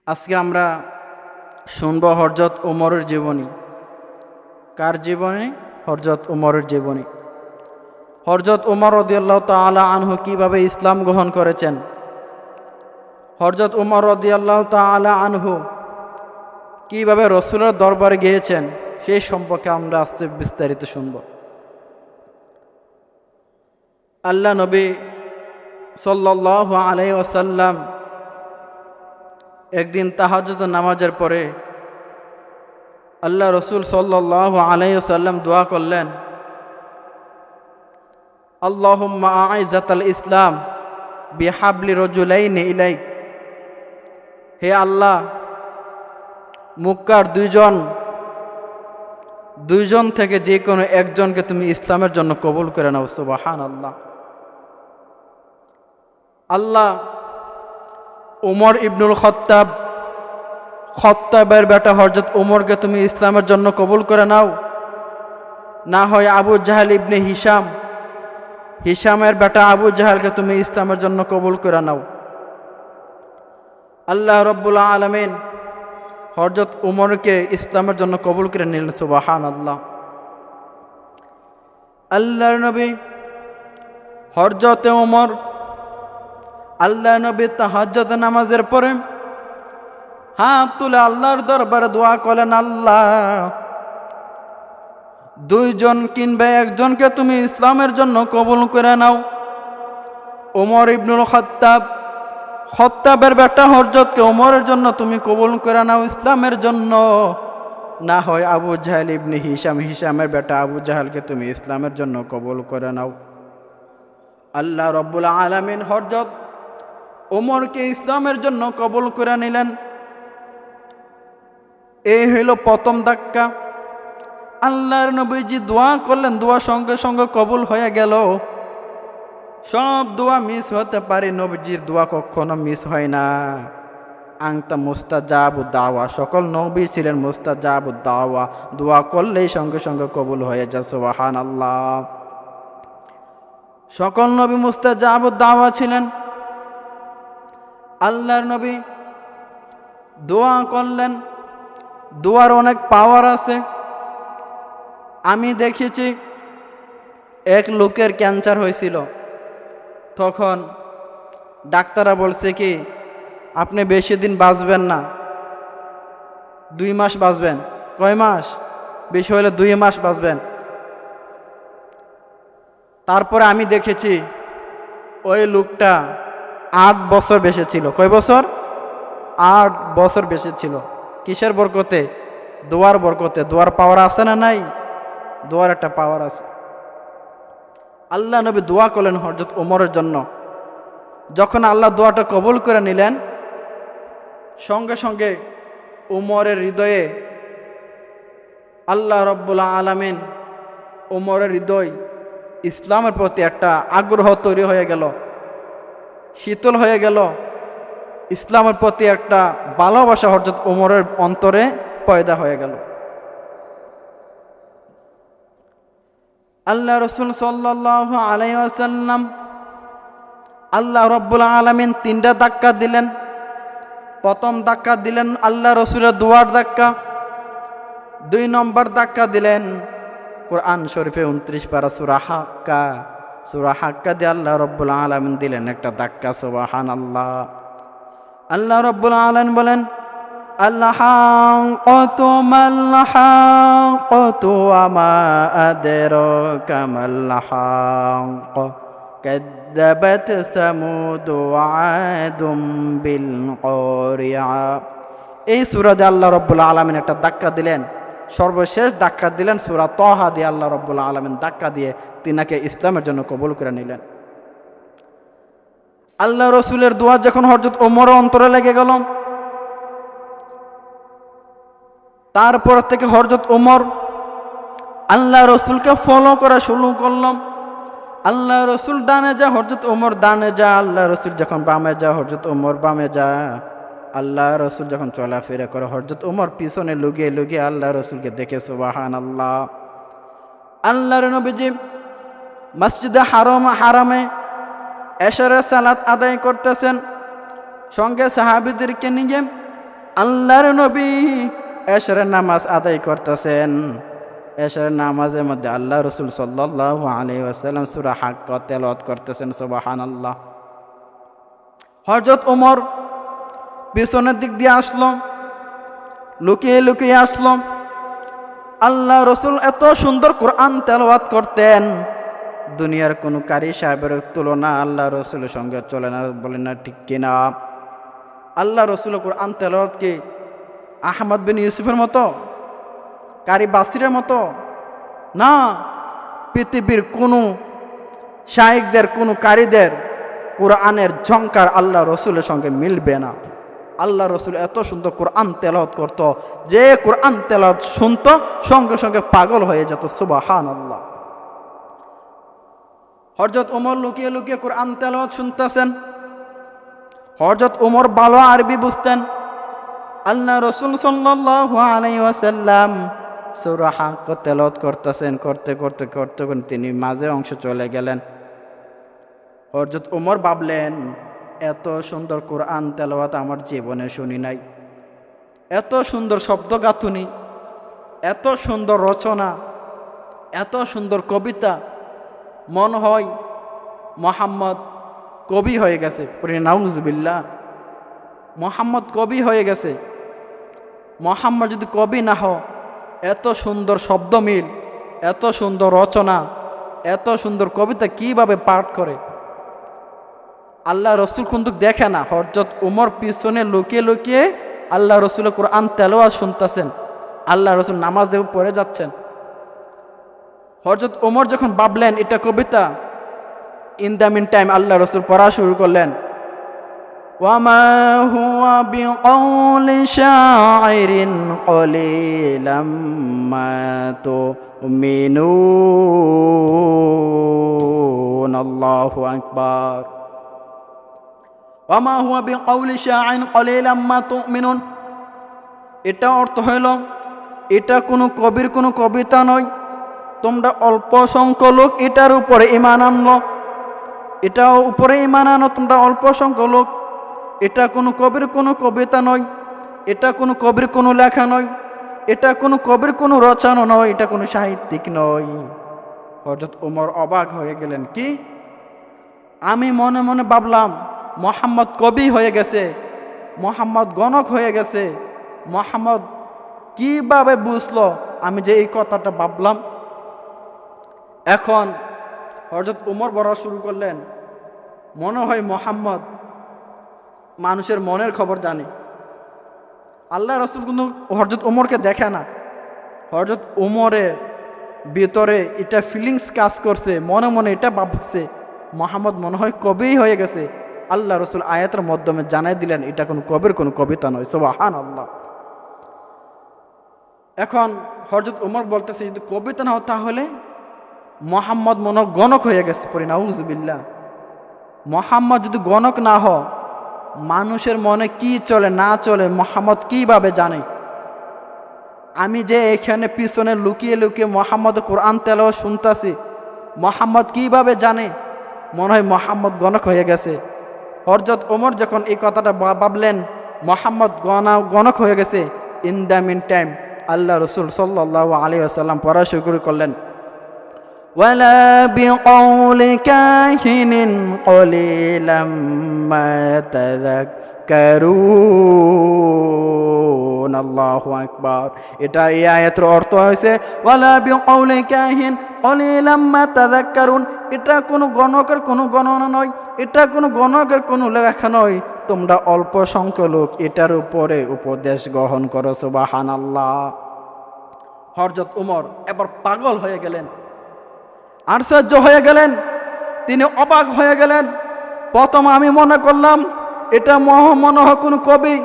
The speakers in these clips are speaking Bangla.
আজকে আমরা শুনব হযরত ওমরের জীবনী। কার জীবনী? হযরত ওমরের জীবনী। হযরত ওমর রাদিয়াল্লাহু তাআলা আনহু কিভাবে ইসলাম গ্রহণ করেছেন, হযরত ওমর রাদিয়াল্লাহু তাআলা আনহু কিভাবে রাসূলের দরবারে গিয়েছেন, সেই সম্পর্কে আমরা আজকে বিস্তারিত শুনব। আল্লাহ নবী সাল্লাল্লাহু আলাইহি ওয়াসাল্লাম একদিন তাহাজ্জুদের নামাজের পরে আল্লাহ রসুল সাল্লাল্লাহু আলাইহি ওয়াসাল্লাম দোয়া করলেন, আল্লাহুম্মা আইজ্জাতাল ইসলাম বিহাবলি রাজুলাইনি ইলাইক। হে আল্লাহ, মক্কার দুইজন থেকে যে কোনো একজনকে তুমি ইসলামের জন্য কবুল করে নাও। সুবহানাল্লাহ। আল্লাহ ওমর ইবনুল খত্তাবের বেটা হযরত ওমরকে তুমি ইসলামের জন্য কবুল করে নাও। না হয় আবু জাহেল ইবনে হিশামের বেটা আবু জাহেলকে তুমি ইসলামের জন্য কবুল করে নাও। আল্লাহ রব্বুল আলামিন হযরত ওমরকে ইসলামের জন্য কবুল করে নিলেন। সুবহানাল্লাহ। আল্লাহর নবী হযরত ওমর আল্লাহ নবী তাহাজ্জুদ নামাজের পরে হাত তুলে আল্লাহর দরবারে দোয়া করলেন, আল্লাহ, দুইজন কিংবা একজনকে তুমি ইসলামের জন্য কবুল করে নাও। ওমর ইবনুল খত্তাবের বেটা হযরতকে ওমরের জন্য তুমি কবুল করে নাও ইসলামের জন্য। না হয় আবু জাহেল ইবনে হিশামের বেটা আবু জাহেলকে তুমি ইসলামের জন্য কবুল করে নাও। আল্লাহ রব্বুল আলামিন হযরত ওমরকে ইসলামের জন্য কবুল করে নিলেন। এই হইল প্রথম ধাক্কা। আল্লাহর নবীজি দোয়া করলেন, দোয়া সঙ্গে সঙ্গে কবুল হয়ে গেল। সব দোয়া মিস হতে পারে, নবীজির দোয়া কখনো মিস হয় না। আংতা মুস্তাজাবুদ দাওয়া, সকল নবী ছিলেন মুস্তাজাবুদ দাওয়া, দোয়া করলেই সঙ্গে সঙ্গে কবুল হয়ে যায়। সুবহানাল্লাহ। সকল নবী মুস্তাজাবুদ দাওয়া ছিলেন। আল্লাহর নবী দোয়া করলেন, দোয়ার অনেক পাওয়ার আছে। আমি দেখেছি এক লোকের ক্যান্সার হয়েছিল, তখন ডাক্তাররা বলছে কি, আপনি বেশি দিন বাঁচবেন না, 2 মাস বাঁচবেন। কয় মাস? বেশি হলে 2 মাস বাঁচবেন। তারপরে আমি দেখেছি ওই লোকটা 8 বছর বেঁচে ছিল। কয় বছর? 8 বছর বেঁচে ছিল। কিসের বরকতে? দোয়ার বরকতে। দোয়ার পাওয়ার আছে না নাই? দোয়ার একটা পাওয়ার আছে। আল্লাহ নবী দোয়া করলেন হযরত ওমরের জন্য। যখন আল্লাহ দোয়াটা কবুল করে নিলেন, সঙ্গে সঙ্গে ওমরের হৃদয়ে আল্লাহ রব্বুল আলামিন ওমরের হৃদয় ইসলামের প্রতি একটা আগ্রহ তৈরি হয়ে গেল, শীতল হয়ে গেল। ইসলামের প্রতি একটা ভালোবাসা হযরত ওমরের অন্তরে পয়দা হয়ে গেল। আল্লাহ রসুল সাল্লাল্লাহু আলাইহি ওয়াসাল্লাম, আল্লাহ রব্বুল আলামিন 3টা ধাক্কা দিলেন। প্রথম ধাক্কা দিলেন আল্লাহ রসুলের দোয়ার ধাক্কা। 2 নম্বর ধাক্কা দিলেন কোরআন শরীফে 29 পারা সূরা হাক্কা দিয়ে আল্লাহ রব্বুল আলামিন দিলেন একটা ধাক্কা। সুবহানাল্লাহ। আল্লাহ রব্বুল আলামিন বলেন, আল-হাক্কাতু মাল-হাক্কাতু ওয়া মা আদরাকা মাল-হাক্কা কাযযাবাত সামুদ ওয়া আদুম বিল ক্বারিয়া। এই সূরা দিয়ে আল্লাহ রব্বুল আলামিন একটা ধাক্কা দিলেন। সর্বশেষ ধাক্কা দিলেন সূরা তাহা দিয়ে। আল্লাহ রব্বুল আলামিন ধাক্কা দিয়ে তিনাকে ইসলামের জন্য কবুল করে নিলেন। আল্লাহ রসুলের দোয়া যখন হযরত ওমর অন্তরে লেগে গেল, তারপর থেকে হযরত ওমর আল্লাহ রসুলকে ফলো করা শুরু করলাম। আল্লাহ রসুল ডানে যা, হযরত ওমর ডানে যা। আল্লাহ রসুল যখন বামে যা, হযরত ওমর বামে যা। আল্লাহ রসুল যখন চলাফেরা করে, হযরত ওমর পিছনে লুকিয়ে লুকিয়ে আল্লাহ রসুলকে দেখে। সুবহানাল্লাহ। আল্লাহর নবীজি মসজিদে হারামে এশারের সালাত আদায় করতেছেন, সঙ্গে সাহাবীদেরকে নিয়ে আল্লাহর নবী এশরের নামাজ আদায় করতেছেন। এশরের নামাজের মধ্যে আল্লাহ রসুল সাল্লাল্লাহু আলাইহি ওয়াসাল্লাম সূরা হাক্কা তেলাওয়াত করতেছেন। সুবহানাল্লাহ। হযরত ওমর পিছনের দিক দিয়ে আসলো, লুকিয়ে লুকিয়ে আসলো। আল্লাহ রসুল এত সুন্দর কোরআন তেলাওয়াত করতেন, দুনিয়ার কোনো কারি সাহেবের তুলনা আল্লাহ রসুলের সঙ্গে চলে না, বলেন না ঠিক কিনা? আল্লাহ রসুল কোরআন তেলাওয়াত কি আহমদ বিন ইউসুফের মতো, কারি বাসিরের মতো? না, পৃথিবীর কোনো শায়েখদের, কোনো কারিদের কোরআনের ঝংকার আল্লাহ রসুলের সঙ্গে মিলবে না। আল্লাহ রসুল এত সুন্দর কোরআন তেলাওয়াত করত, যে কোরআন তেলাওয়াত শুনতো সঙ্গে সঙ্গে পাগল হয়ে যেত। সুবহানাল্লাহ। হযরত ওমর লুকিয়ে লুকিয়ে কোরআন তেলাওয়াত শুনতেছেন। হযরত ওমর ভালো আরবি বুঝতেন। আল্লাহ রসুল সাল্লাল্লাহু আলাইহি ওয়াসাল্লাম সূরা হাক্কা তেলাওয়াত করতেছেন, করতে করতে করতে তিনি মাঝে অংশ চলে গেলেন। হযরত ওমর ভাবলেন, এত সুন্দর কোরআন তেলাওয়াত আমার জীবনে শুনি নাই, এত সুন্দর শব্দ গাঁথুনি, এত সুন্দর রচনা, এত সুন্দর কবিতা। মনে হয় মুহাম্মদ কবি হয়ে গেছে। নাউজুবিল্লাহ, মুহাম্মদ কবি হয়ে গেছে। মুহাম্মদ যদি কবি না হয়, এত সুন্দর শব্দ মিল, এত সুন্দর রচনা, এত সুন্দর কবিতা কিভাবে পাঠ করে? আল্লাহ রসুল কিন্তু দেখে না। হযরত ওমর পিছনে লুকিয়ে লুকিয়ে আল্লাহ রসুলের কোরআন তেলাওয়াত শুনতেছেন, আল্লাহ রসুল নামাজ দিয়ে পড়ে যাচ্ছেন। হযরত ওমর যখন ভাবলেন এটা কবিতা, ইন দ্য মিন টাইম আল্লাহ রসুল পড়া শুরু করলেন। ওয়ামা হুয়া বিকাউলি শাইরিন কলিলাম মা তুমিনুন। আল্লাহু আকবার। ওয়ামা হুয়া বিকাউলি শাইরিন কলিলাম মা তুমিনুন। এটা অর্থ হইল, এটা কোনো কবির কোনো কবিতা নয়, তোমরা অল্প সংখ্যক লোক এটার উপরে ঈমান আনলো, এটার উপরে ঈমান আনো তোমরা অল্প সংখ্যক লোক। এটা কোনো কবির কোনো কবিতা নয়, এটা কোনো কবির কোনো লেখা নয়, এটা কোনো কবির কোনো রচনা নয়, এটা কোনো সাহিত্যিক নয়। হযরত ওমর অবাক হয়ে গেলেন, কি? আমি মনে মনে ভাবলাম মুহাম্মদ কবি হয়ে গেছে, মুহাম্মদ গণক হয়ে গেছে। মুহাম্মদ কিভাবে বুঝলো আমি যে এই কথাটা ভাবলাম? এখন হযরত ওমর বলা শুরু করলেন, মনে হয় মুহাম্মদ মানুষের মনের খবর জানে। আল্লাহ রাসূল কিন্তু হযরত ওমরকে দেখে না। হযরত ওমরের ভিতরে এটা ফিলিংস কাজ করছে, মনে মনে এটা ভাবছে মুহাম্মদ মনে হয় কবি হয়ে গেছে। আল্লাহ রাসূল আয়াতের মাধ্যমে জানাই দিলেন এটা কোনো কবির কোনো কবিতা নয়। সুবহানাল্লাহ। এখন হযরত ওমর বলতেছে, যদি কবিতা না হতো তাহলে মুহাম্মদ মনে হয় গণক হয়ে গেছে। পড়ি নাউজুবিল্লাহ। মুহাম্মদ যদি গণক না হয়, মানুষের মনে কি চলে না চলে মুহাম্মদ কিভাবে জানে? আমি যে এখানে পিছনে লুকিয়ে লুকিয়ে মুহাম্মদ কোরআন তেলাওয়াত শুনতাছি, মুহাম্মদ কিভাবে জানে? মনে হয় মুহাম্মদ গণক হয়ে গেছে। হযরত ওমর যখন এই কথাটা ভাবলেন মুহাম্মদ গণক হয়ে গেছে, ইন দ্য মিন টাইম আল্লাহ রসুল সাল্লাল্লাহু আলাইহি ওয়াসাল্লাম পড়া শুরু করলেন, ওয়ালা বিকাউলি কাহিনিন কলিলাম মা তাযাক্কারুন। আল্লাহু আকবার। এটা এই আয়াতের অর্থ হয়েছে ওয়ালা বিকাউলি কাহিন কলিলাম মা তাযাক্কারুন। এটা কোনো গণকের কোনো গণনা নয়, এটা কোনো গণকের কোনো লেখা নয়, তোমরা অল্প সংখ্যক লোক এটার উপরে উপদেশ গ্রহণ করো। সুবহানাল্লাহ। হযরত ওমর এবার পাগল হয়ে গেলেন, আশ্চর্য হয়ে গেলেন, তিনি অবাক হয়ে গেলেন। প্রথম আমি মনে করলাম এটা মনে হয় কোনো কবি,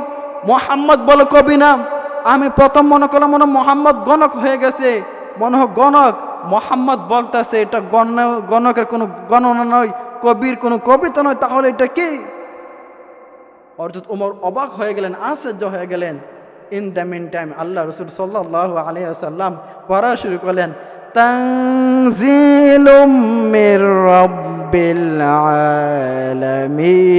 মুহাম্মদ বলে কবি না। আমি প্রথম মনে করলাম মনে মুহাম্মদ গণক হয়ে গেছে, মনে হয় গণক। মুহাম্মদ বলতেছে এটা গণকের কোনো গণনা নয়, কবির কোনো কবিতা নয়, তাহলে এটা কি? হযরত ওমর অবাক হয়ে গেলেন, আশ্চর্য হয়ে গেলেন। ইন দ্য মিন টাইম আল্লাহ রসুল সাল্লাল্লাহু আলাইহি ওয়াসাল্লাম পড়া শুরু করলেন, তানজিলুম মির রাব্বিল আলামিন।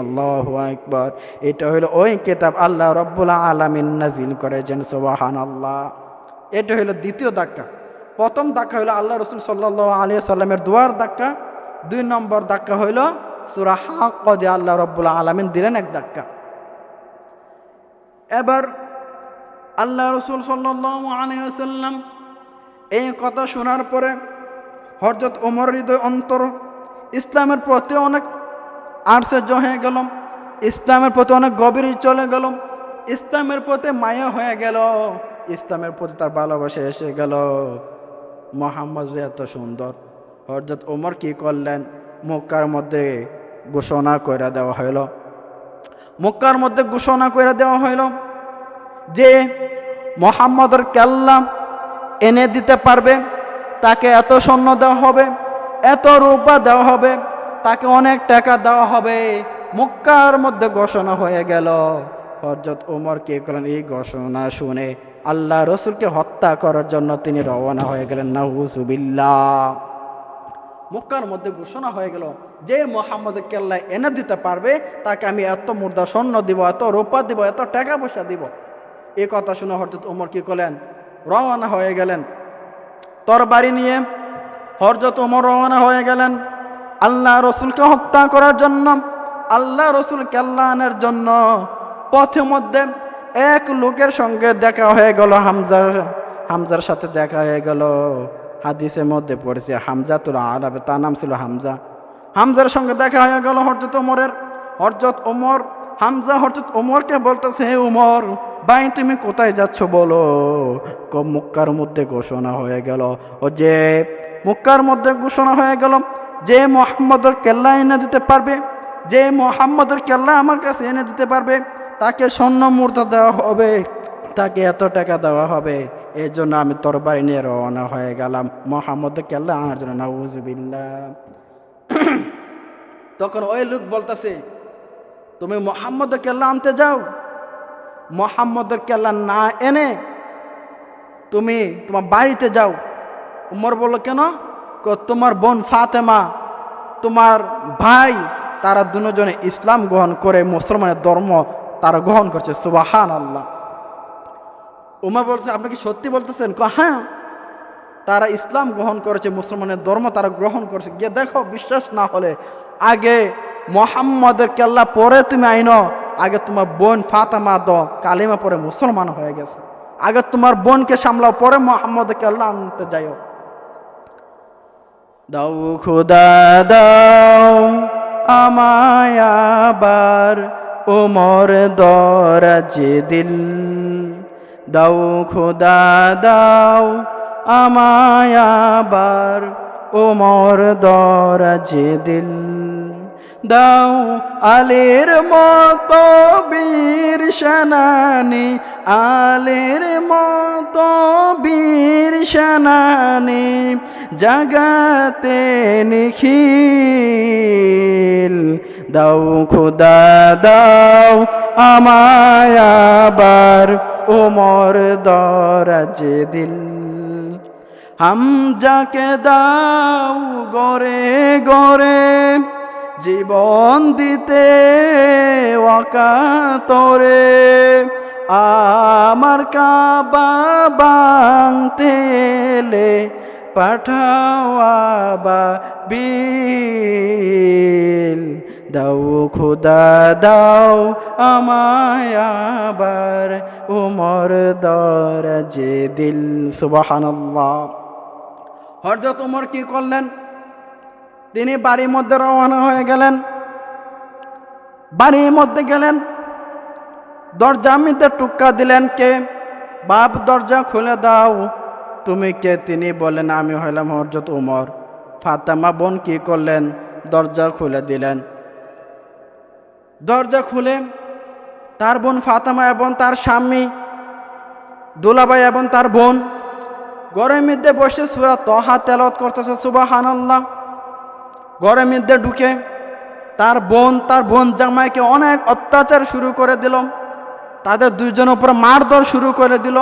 আল্লাহু আকবার। এটা হলো ওই কিতাব আল্লাহ রাব্বুল আলামিন নাজিল করেছেন। সুবহানাল্লাহ। এটা হলো দ্বিতীয় ধাক্কা। প্রথম ধাক্কা হলো আল্লাহ রাসূল সাল্লাল্লাহু আলাইহি সাল্লামের দুয়ার ধাক্কা। 2 নম্বর ধাক্কা হইল সূরা হাক্ক দিয়ে আল্লাহ রাব্বুল আলামিন দিলেন এক ধাক্কা। এবার আল্লাহ রাসূল সাল্লাল্লাহু আলাইহি ওয়াসাল্লাম এই কথা শোনার পরে হযরত ওমর হৃদয় অন্তর ইসলামের প্রতি অনেক আশ্চর্য হয়ে গেল, ইসলামের প্রতি অনেক গভীর চলে গেল, ইসলামের প্রতি মায়া হয়ে গেল, ইসলামের প্রতি তার ভালোবাসা এসে গেল। মুহাম্মদ এত সুন্দর। হযরত ওমর কি করলেন? মক্কার মধ্যে ঘোষণা করে দেওয়া হইল, মক্কার মধ্যে ঘোষণা করে দেওয়া হইল যে মুহাম্মদের কেল্লা এনে দিতে পারবে তাকে এত স্বর্ণ দেওয়া হবে, এত রূপা দেওয়া হবে, তাকে অনেক টাকা দেওয়া হবে। মক্কার মধ্যে ঘোষণা হয়ে গেল। হযরত ওমর কি করলেন? এই ঘোষণা শুনে আল্লাহ রসুলকে হত্যা করার জন্য তিনি রওনা হয়ে গেলেন। নাউজুবিল্লাহ। মক্কার মধ্যে ঘোষণা হয়ে গেল যে মুহাম্মদের কেল্লা এনে দিতে পারবে তাকে আমি এত মুদ্রা স্বর্ণ দিব, এত রূপা দিব, এত টাকা পয়সা দিব। এই কথা শুনে হযরত ওমর কি করলেন? রওনা হয়ে গেলেন তরবারি নিয়ে। হযরত ওমর রওনা হয়ে গেলেন আল্লাহ রসুলকে হত্যা করার জন্য, আল্লাহ রসুল কেল্লা আনার জন্য। পথের মধ্যে এক লোকের সঙ্গে দেখা হয়ে গেল, হামজার সাথে দেখা হয়ে গেল। হাদিসের মধ্যে পড়েছে হামজাতুল আরব, তার নাম ছিল হামজা। হামজার সঙ্গে দেখা হয়ে গেল হযরত ওমরের। হযরত ওমর হামজা হযরত ওমরকে বলতেছে, হে ওমর ভাই তুমি কোথায় যাচ্ছ বলো? মক্কার মধ্যে ঘোষণা হয়ে গেল, ও যে মক্কার মধ্যে ঘোষণা হয়ে গেল যে মুহাম্মদের কেল্লা এনে দিতে পারবে, যে মুহাম্মদের কেল্লা আমার কাছে এনে দিতে পারবে তাকে স্বর্ণ মুদ্রা দেওয়া হবে, তাকে এত টাকা দেওয়া হবে। এই জন্য আমি তরবারি নিয়ে রওনা হয়ে গেলাম মুহাম্মদের কেল্লা আনার জন্য। নাউজুবিল্লাহ। তখন ওই লোক বলতেছে, তুমি মুহাম্মদের কেল্লা আনতে যাও, মুহাম্মদের কেল্লা না এনে তুমি তোমার বাড়িতে যাও। উমর বলল, কেন? তোমার বোন ফাতেমা, তোমার ভাই, তারা দুজনে ইসলাম গ্রহণ করে মুসলমানের ধর্ম তারা গ্রহণ করছে। সুবহানাল্লাহ। উমর বলছে, আপনি কি সত্যি বলতেছেন? হ্যাঁ, তারা ইসলাম গ্রহণ করেছে, মুসলমানের ধর্ম তারা গ্রহণ করেছে। গিয়ে দেখো, বিশ্বাস না হলে আগে মুহাম্মদের কেল্লা পরে তুমি আইনো, আগে তোমার বোন ফাতেমা কালিমা পরে মুসলমান হয়ে গেছে, আগে তোমার বোনকে সামলাও, পরে মুহাম্মদের কেল্লা আনতে যাও। দাও খুদা দাও আমায় আবার ওমর দরাজে দিল, দাও খুদা দাও আমায় আবার ওমর দরাজে দিল, দাও আলীর মতো বীর সেনানী, আলীর মতো বীর সেনানী জাগাতে নিখিল, দাও খুদা দাও আমায় আবার ওমর দরাজে দিল, হামজাকে দাও গরে গরে জীবন দিতে ওয়াকাতরে, আমার কাবা ভাঙতে এলে পাঠাও আবাবিল, দাও খুদা দাও আমায় আবার ওমর দরাজে দিল। সুবহানাল্লাহ। হযরত ওমর কি করলেন? তিনি বাড়ির মধ্যে রওনা হয়ে গেলেন। বাড়ির মধ্যে গেলেন, দরজা মিতে টুক্কা দিলেন। কে? বাপ, দরজা খুলে দাও। তুমি কে? তিনি বলেন, আমি হইলাম হযরত ওমর। ফাতেমা বোন কি করলেন? দরজা খুলে দিলেন। দরজা খুলে তার বোন ফাতেমা এবং তার স্বামী দুলাভাই এবং তার বোন ঘরের মধ্যে বসে সূরা তাহা তেলাওয়াত করতেছে। সুবহানাল্লাহ। ঘরের মধ্যে ঢুকে তার বোন জামাইকে অনেক অত্যাচার শুরু করে দিল, তাদের দুইজনের উপর মারধর শুরু করে দিল,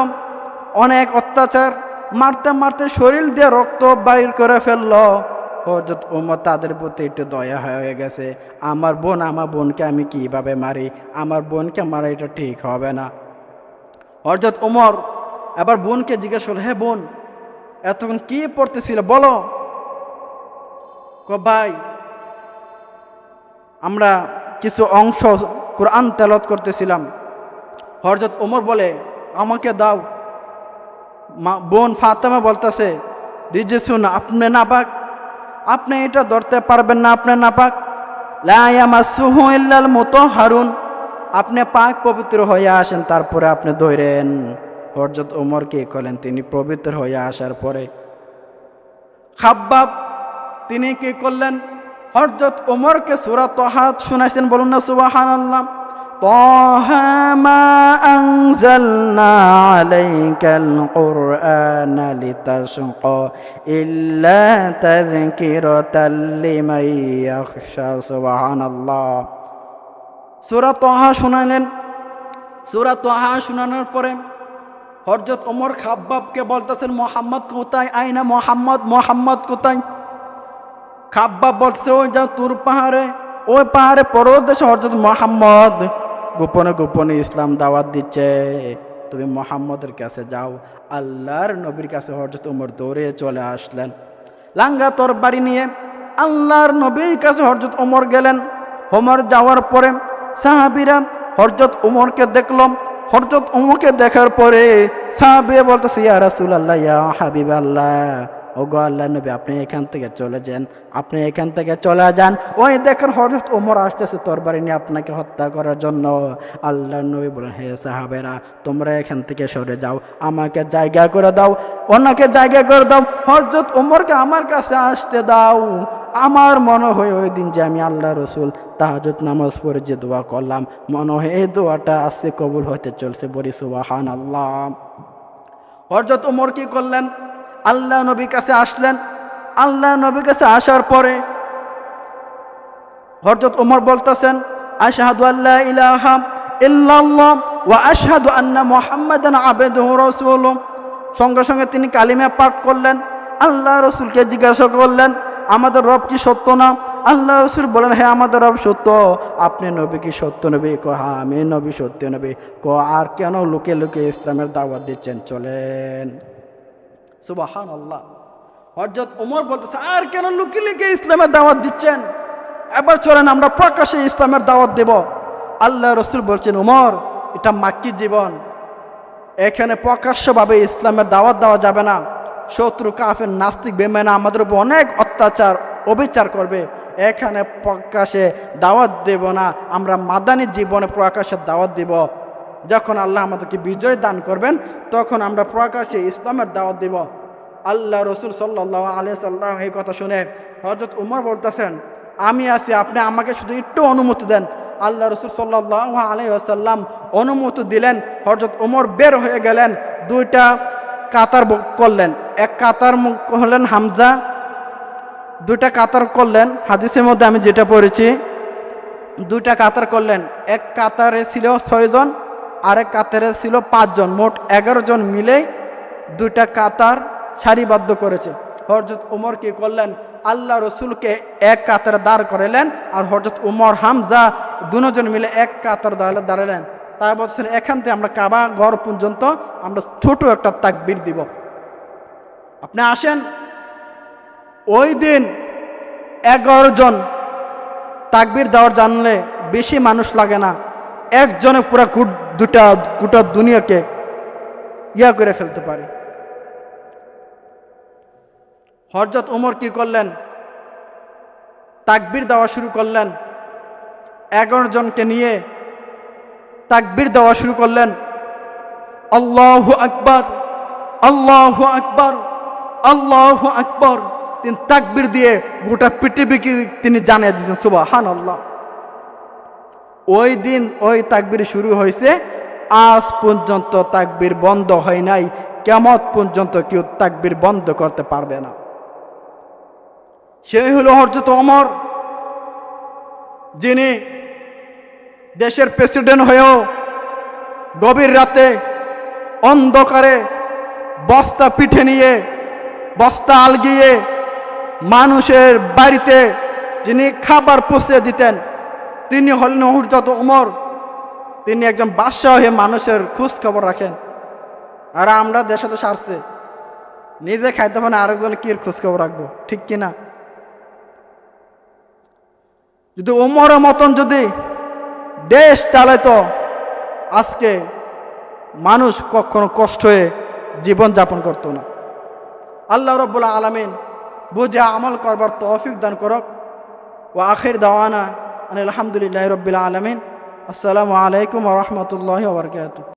অনেক অত্যাচার মারতে মারতে শরীর দিয়ে রক্ত বাইর করে ফেললো। হযরত ওমর তাদের প্রতি একটু দয়া হয়ে গেছে, আমার বোনকে আমি কিভাবে মারি, আমার বোনকে মারা এটা ঠিক হবে না। হযরত ওমর এবার বোনকে জিজ্ঞেস করল, হ্যাঁ বোন, এতক্ষণ কি পড়তেছিল বলো। ভাই, আমরা কিছু অংশ কোরআন তেলাওয়াত করতেছিলাম। হযরত ওমর বলে, আমাকে দাও। বোন ফাতেমা বলতেছে, রিজসুন, আপনি নাপাক, আপনি এটা ধরতে পারবেন না, আপনি নাপাক। লা ইয়ামাসসুহু ইল্লাল মুতাহহারুন, আপনি পাক পবিত্র হয়ে আসেন তারপরে আপনি ধরেন। হযরত ওমর কি করলেন, তিনি পবিত্র হয়ে আসার পরে খাব্বাব তিনি কি করলেন, হযরত ওমরকে সূরা তাহা শোনাইছেন। বলুন না সুবহানাল্লাহ। তাহা মা আনজালনা আলাইকাল কুরআনা লিতাশকা ইল্লা তাযকিরাতাল লিমান ইয়াখশা। সুবহানাল্লাহ। সূরা তাহা শোনালেন। সূরা তাহা শোনানোর পরে হযরত ওমর খাব্বাবকে বলতেছেন, মুহাম্মদ কোথায়, আইনা মুহাম্মদ, মুহাম্মদ কোথায়। খাব্বাব বলছে, ওই যাও তুর পাহাড়ে, ওই পাহাড়ে পরদেশে হযরত মুহাম্মদ গোপনে গোপনে ইসলাম দাওয়াত দিচ্ছে, তুমি মুহাম্মদের কাছে যাও। আল্লাহর নবীর কাছে হযরত ওমর দৌড়ে চলে আসলেন লাঙ্গা তরবারি নিয়ে। আল্লাহর নবীর কাছে হযরত ওমর গেলেন। ওমর যাওয়ার পরে সাহাবীরা হযরত ওমরকে দেখল। হযরত ওমরকে দেখার পরে সাহাবীরা বলতেছে, ইয়া রাসূলুল্লাহ, ইয়া হাবিবাল্লাহ, ওগো আল্লাহর নবী, আপনি এখান থেকে চলে যান, আপনি এখান থেকে চলে যান। ওই দেখেন হযরত ওমর আসতেছে তরবারি নিয়ে আপনাকে হত্যা করার জন্য। আল্লাহর নবী বলেন, হে সাহাবেরা, তোমরা এখান থেকে সরে যাও, আমাকে জায়গা করে দাও, ওনাকে জায়গা করে দাও, হযরত ওমরকে আমার কাছে আসতে দাও। আমার মনে হয় ওই দিন যে আমি আল্লাহ রসুল তাহাজ্জুদ নামাজ পড়ে যে দোয়া করলাম, মনে হয় এই দোয়াটা আজকে কবুল হতে চলছে। বলি সুবহানাল্লাহ। হযরত ওমর কি করলেন, আল্লাহ নবীর কাছে আসলেন। আল্লাহ নবীর কাছে আসার পরে হযরত ওমর বলতেছেন, আশহাদু আল্লা ইলাহা ইল্লাল্লাহ ওয়া আশহাদু আন্না মুহাম্মাদান আবদুহু রাসূলুহু। সঙ্গে সঙ্গে তিনি কালিমা পাঠ করলেন। আল্লাহ রসুলকে জিজ্ঞাসা করলেন, আমাদের রব কি সত্য না? আল্লাহ রসুল বলেন, হ্যাঁ আমাদের রব সত্য। আপনি নবী কি সত্য নবী? হ্যাঁ আমি নবী সত্য নবী। আর কেন লুকে লুকে ইসলামের দাওয়াত দিচ্ছেন? চলেন। সুবহানাল্লাহ। হযরত ওমর বলতেছে, আর কেন লুকিয়ে লুকিয়ে ইসলামের দাওয়াত দিচ্ছেন? এবার চলেন আমরা প্রকাশ্যে ইসলামের দাওয়াত দেব। আল্লাহ রসুল বলছেন, ওমর, এটা মাক্কি জীবন, এখানে প্রকাশ্যভাবে ইসলামের দাওয়াত দেওয়া যাবে না। শত্রু কাফের নাস্তিক বেঈমান আমাদের উপর অনেক অত্যাচার অবিচার করবে, এখানে প্রকাশ্যে দাওয়াত দেব না। আমরা মাদানী জীবনে প্রকাশ্যে দাওয়াত দেব। যখন আল্লাহ আমাদেরকে বিজয় দান করবেন তখন আমরা প্রকাশ্যে ইসলামের দাওয়াত দেব। আল্লাহ রসুল সাল্লাল্লাহু আলাইহি সাল্লাম এই কথা শুনে হযরত ওমর বলতেছেন, আমি আছি, আপনি আমাকে শুধু একটু অনুমতি দেন। আল্লাহ রসুল সাল্লাল্লাহু আলাইহি ওয়াসাল্লাম অনুমতি দিলেন। হযরত ওমর বের হয়ে গেলেন, দুইটা কাতার করলেন। এক কাতার হলেন হামজা, দুইটা কাতার করলেন। হাদিসের মধ্যে আমি যেটা পড়েছি, দুইটা কাতার করলেন। এক কাতারে ছিল 6 জন, আরেক কাতারে ছিল 5 জন, মোট 11 জন মিলে দুইটা কাতার সারিবদ্ধ করেছে। হযরত ওমর কি করলেন, আল্লাহ রসুলকে এক কাতারে দাঁড় করালেন, আর হযরত ওমর হামজা দুজন মিলে এক কাতার দাঁড়ালেন। তাই বলছেন, এখান থেকে আমরা কাবা ঘর পর্যন্ত আমরা ছোট একটা তাকবীর দিব। আপনি আসেন। ওই দিন 11 জন তাকবীর দেওয়ার জানলে বেশি মানুষ লাগে না, একজনে পুরা গোটা দুনিয়াকে ইয়া করে ফেলতে পারে। হযরত ওমর কি করলেন, তাকবীর দেওয়া শুরু করলেন। 11 জনকে নিয়ে তাকবীর দেওয়া শুরু করলেন। আল্লাহু আকবার, আল্লাহু আকবার, আল্লাহু আকবার। তিনি তাকবীর দিয়ে গোটা পৃথিবীকে তিনি জানিয়ে দিয়েছেন সুবহানাল্লাহ। ওই দিন ওই তাকবীর শুরু হয়েছে, আজ পর্যন্ত তাকবীর বন্ধ হয় নাই। কিয়ামত পর্যন্ত কেউ তাকবীর বন্ধ করতে পারবে না। সেই হলো হযরত ওমর, যিনি দেশের প্রেসিডেন্ট হয়েও গভীর রাতে অন্ধকারে বস্তা পিঠে নিয়ে, বস্তা আলগিয়ে মানুষের বাড়িতে যিনি খাবার পৌঁছে দিতেন তিনি হলেন হযরত ওমর। তিনি একজন বাদশাহ হয়ে মানুষের খোঁজ খবর রাখেন। আর আমরা দেশে তো সারছে, নিজে খাইতে পারে আরেকজন কি খোঁজ খবর রাখবো, ঠিক কিনা? যদি ওমরের মতন যদি দেশ চালাইতো, আজকে মানুষ কখনো কষ্ট হয়ে জীবন যাপন করতো না। আল্লাহ রাব্বুল আলামিন বুঝে আমল করবার তৌফিক দান করক। ওয়া আখির দাওয়ানা আলহামদুলিল্লাহি রাব্বিল আলামিন। আসসালামু আলাইকুম ওয়া রাহমাতুল্লাহি ওয়া বারাকাতুহু।